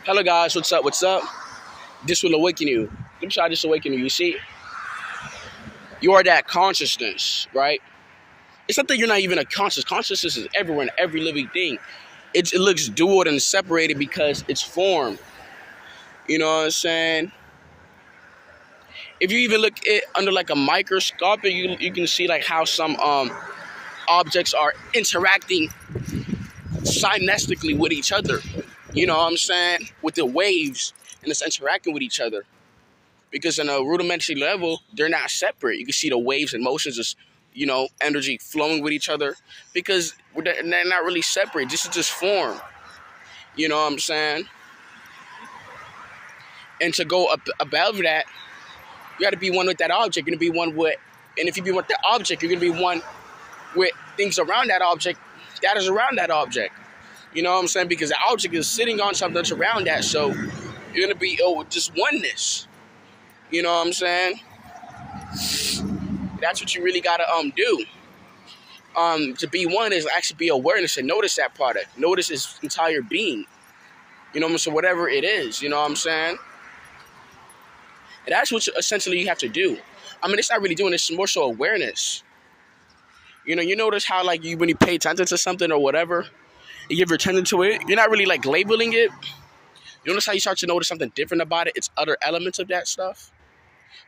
Hello guys, what's up? What's up? This will awaken you. Let me try this awaken you. You see, you are that consciousness, right? It's not that you're not even a conscious. Consciousness is everywhere in every living thing. It looks dual and separated because it's form. You know what I'm saying? If you even look at under like a microscope, you can see like how some objects are interacting synaptically with each other. You know what I'm saying? With the waves and it's interacting with each other. Because on a rudimentary level, they're not separate. You can see the waves and motions as, energy flowing with each other because they're not really separate. This is just form. You know what I'm saying? And to go up above that, you got to be one with that object. You're going to be one with, and if you be one with that object, you're going to be one with things around that object that is around that object. You know what I'm saying? Because the object is sitting on something that's around that. So you're going to be just oneness. You know what I'm saying? That's what you really got to do. To be one is actually be awareness and notice that product. Notice its entire being. You know what I'm saying? So whatever it is, you know what I'm saying? And that's what essentially you have to do. I mean, it's not really doing this, it's more so awareness. You notice how like when you pay attention to something or whatever, you give your attention to it, you're not really like labeling it. You notice how you start to notice something different about it? It's other elements of that stuff.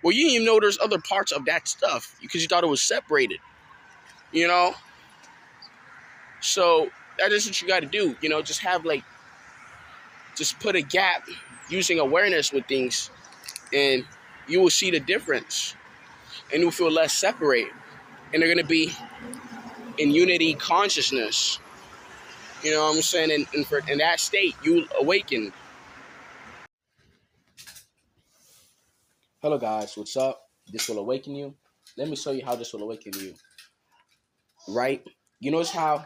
Well, you didn't even know there's other parts of that stuff because you thought it was separated. You know? So that is what you got to do. Just have just put a gap using awareness with things and you will see the difference and you'll feel less separate. And they're going to be in unity consciousness. You know what I'm saying? In that state, you'll awaken. Hello guys, what's up? This will awaken you. Let me show you how this will awaken you. Right? You notice how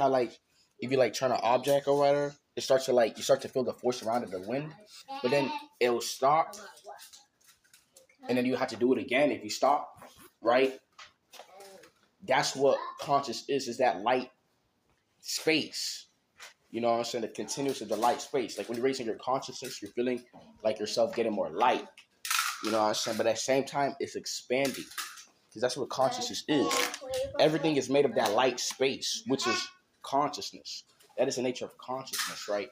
like if you like turn an object or whatever, it starts to like you start to feel the force around it, the wind, but then it'll stop, and then you have to do it again if you stop. Right? That's what conscious is that light space. You know what I'm saying? The continuous of the light space. Like when you're raising your consciousness, you're feeling like yourself getting more light. You know what I'm saying? But at the same time, it's expanding. Because that's what consciousness is. Everything is made of that light space, which is consciousness. That is the nature of consciousness, right?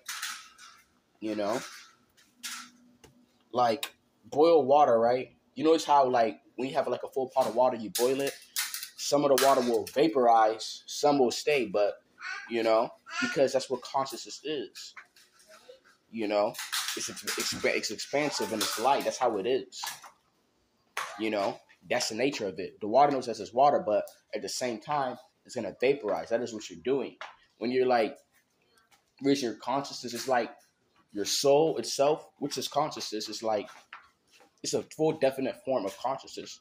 Like boil water, right? You notice how like when you have like a full pot of water, you boil it. Some of the water will vaporize, some will stay, but because that's what consciousness is. It's expansive and it's light. That's how it is. That's the nature of it. The water knows that it's water, but at the same time, it's gonna vaporize. That is what you're doing. When you're like raising your consciousness, it's like your soul itself, which is consciousness, is like it's a full definite form of consciousness.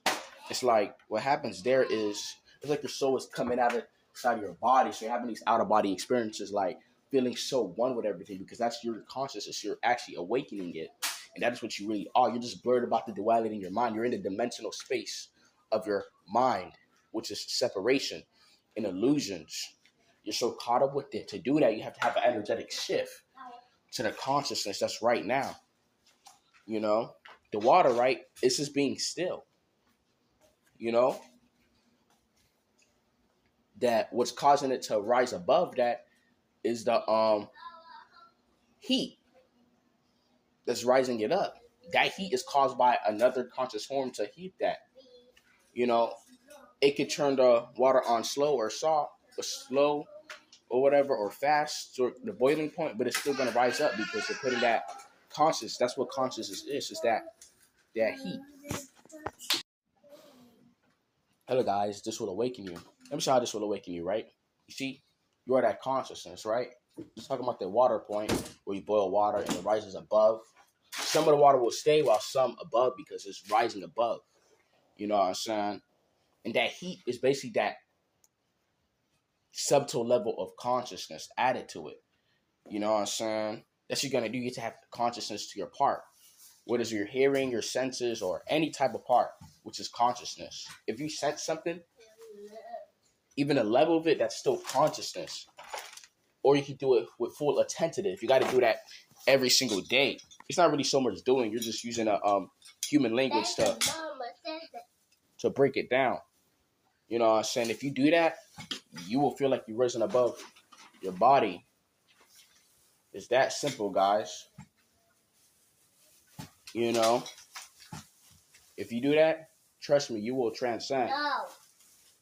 It's like what happens there is it's like your soul is coming out of inside of your body. So you're having these out of body experiences, like feeling so one with everything because that's your consciousness. You're actually awakening it. And that is what you really are. You're just blurred about the duality in your mind. You're in the dimensional space of your mind, which is separation and illusions. You're so caught up with it. To do that, you have to have an energetic shift to the consciousness that's right now. The water, right? It's just being still. That what's causing it to rise above that is the heat that's rising it up. That heat is caused by another conscious form to heat that. It could turn the water on slow or soft, or slow or whatever, or fast, or the boiling point, but it's still going to rise up because you're putting that conscious. That's what consciousness is that heat. Hello guys, this will awaken you. Let me show how this will awaken you, right? You see, you are that consciousness, right? Just talking about the water point where you boil water and it rises above. Some of the water will stay while some above because it's rising above. You know what I'm saying? And that heat is basically that subtle level of consciousness added to it. You know what I'm saying? That's what you're going to do. You get to have consciousness to your part. Whether it's your hearing, your senses, or any type of part, which is consciousness. If you sense something, even a level of it, that's still consciousness. or you can do it with full attentive. You got to do that every single day. It's not really so much doing. You're just using a human language to break it down. You know what I'm saying? If you do that, you will feel like you've risen above your body. It's that simple, guys. You know, if you do that, trust me, you will transcend. No.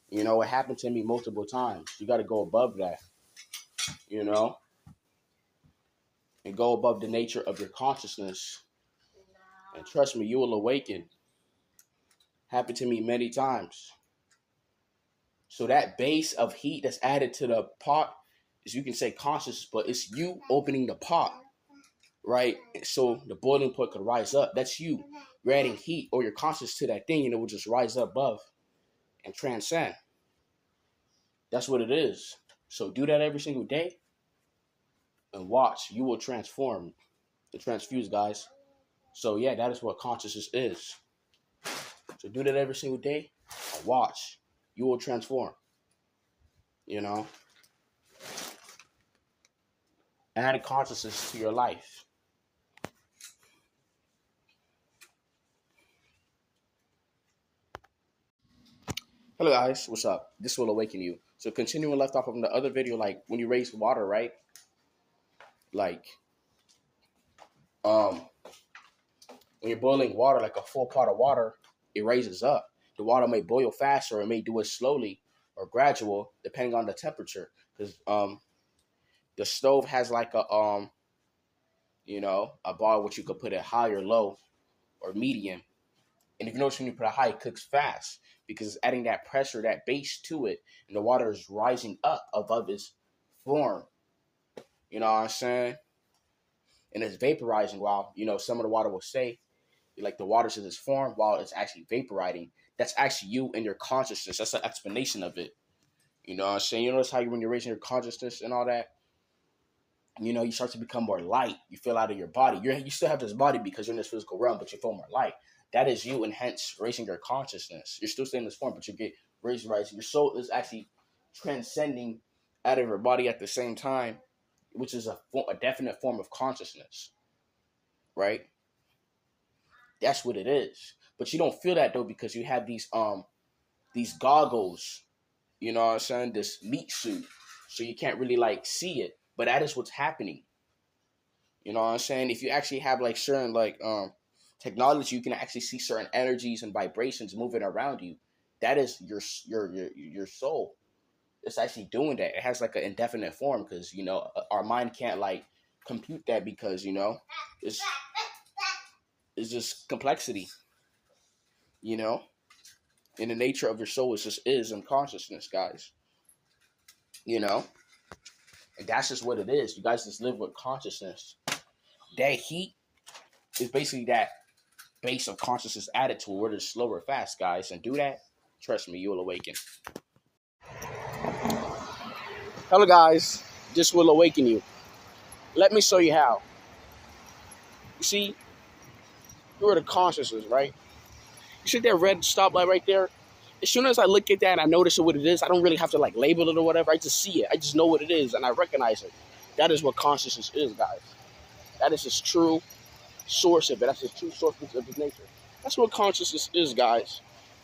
You know, it happened to me multiple times. You got to go above that, you know, and go above the nature of your consciousness. No. And trust me, you will awaken. Happened to me many times. So that base of heat that's added to the pot is, you can say, conscious, but it's you opening the pot, right? So the boiling point could rise up. That's you. You're adding heat or your conscious to that thing, and it will just rise up above and transcend. That's what it is. So do that every single day and watch. You will transform and transfuse, guys. So yeah, that is what consciousness is. So do that every single day and watch. You will transform. You know? Add consciousness to your life. Hello guys, what's up? This will awaken you. So continuing left off from the other video, like when you raise water, right? Like, when you're boiling water, like a full pot of water, it raises up. The water may boil faster, or it may do it slowly or gradual, depending on the temperature. Because the stove has like a you know, a bar which you could put it high or low or medium. And if you notice, when you put it high, it cooks fast because it's adding that pressure, that base to it, and the water is rising up above its form. You know what I'm saying? And it's vaporizing while, you know, some of the water will say, like, the water's in its form while it's actually vaporizing. That's actually you and your consciousness. That's an explanation of it. You know what I'm saying? You notice how when you're raising your consciousness and all that, you know, you start to become more light. You feel out of your body. You still have this body because you're in this physical realm, but you feel more light. That is you, and hence raising your consciousness. You're still staying in this form, but you get raised. Your soul is actually transcending out of your body at the same time, which is a definite form of consciousness, right? That's what it is. But you don't feel that though, because you have these goggles, you know what I'm saying? This meat suit, so you can't really like see it. But that is what's happening. You know what I'm saying? If you actually have like certain like technology, you can actually see certain energies and vibrations moving around you. That is your soul. It's actually doing that. It has like an indefinite form because, you know, our mind can't like compute that because, you know, it's just complexity. You know, and the nature of your soul is just in consciousness, guys. You know, and that's just what it is. You guys just live with consciousness. That heat is basically that base of consciousness added to it, where it's slow or fast, guys. And do that, trust me, you'll awaken. Hello, guys. This will awaken you. Let me show you how. You see, you're the consciousness, right? You see that red stoplight right there? As soon as I look at that and I notice what it is, I don't really have to like label it or whatever. I just see it. I just know what it is and I recognize it. That is what consciousness is, guys. That is its true source of it. That's its true source of its nature. That's what consciousness is, guys.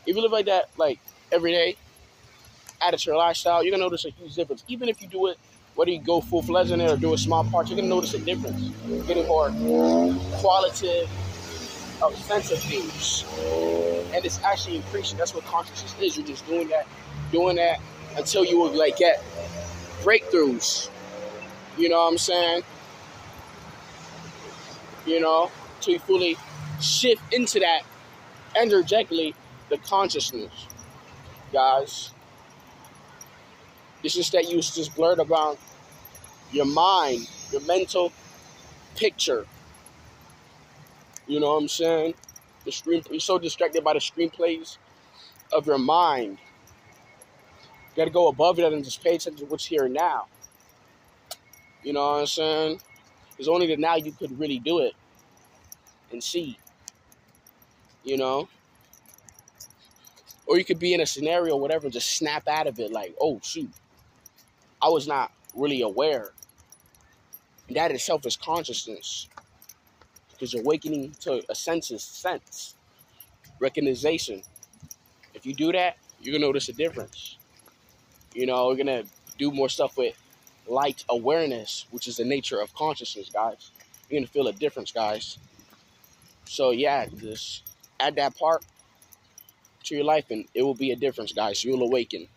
If you live like that, like every day, add it to your lifestyle, you're gonna notice a huge difference. Even if you do it, whether you go full-fledged in it or do a small part, you're gonna notice a difference. You're getting more qualitative sense of things, and it's actually increasing. That's what consciousness is. You're just doing that until you will like get breakthroughs. You know what I'm saying? You know, to fully shift into that energetically, the consciousness, guys. It's just that you just blurred around your mind, your mental picture. You know what I'm saying? You're so distracted by the screenplays of your mind. You got to go above it and just pay attention to what's here and now. You know what I'm saying? It's only the now you could really do it and see. You know? Or you could be in a scenario or whatever and just snap out of it like, oh, shoot. I was not really aware That itself is consciousness. Because you're awakening to a sense, recognition. If you do that, you're going to notice a difference. You know, we're going to do more stuff with light awareness, which is the nature of consciousness, guys. You're going to feel a difference, guys. So, yeah, just add that part to your life, and it will be a difference, guys. You'll awaken.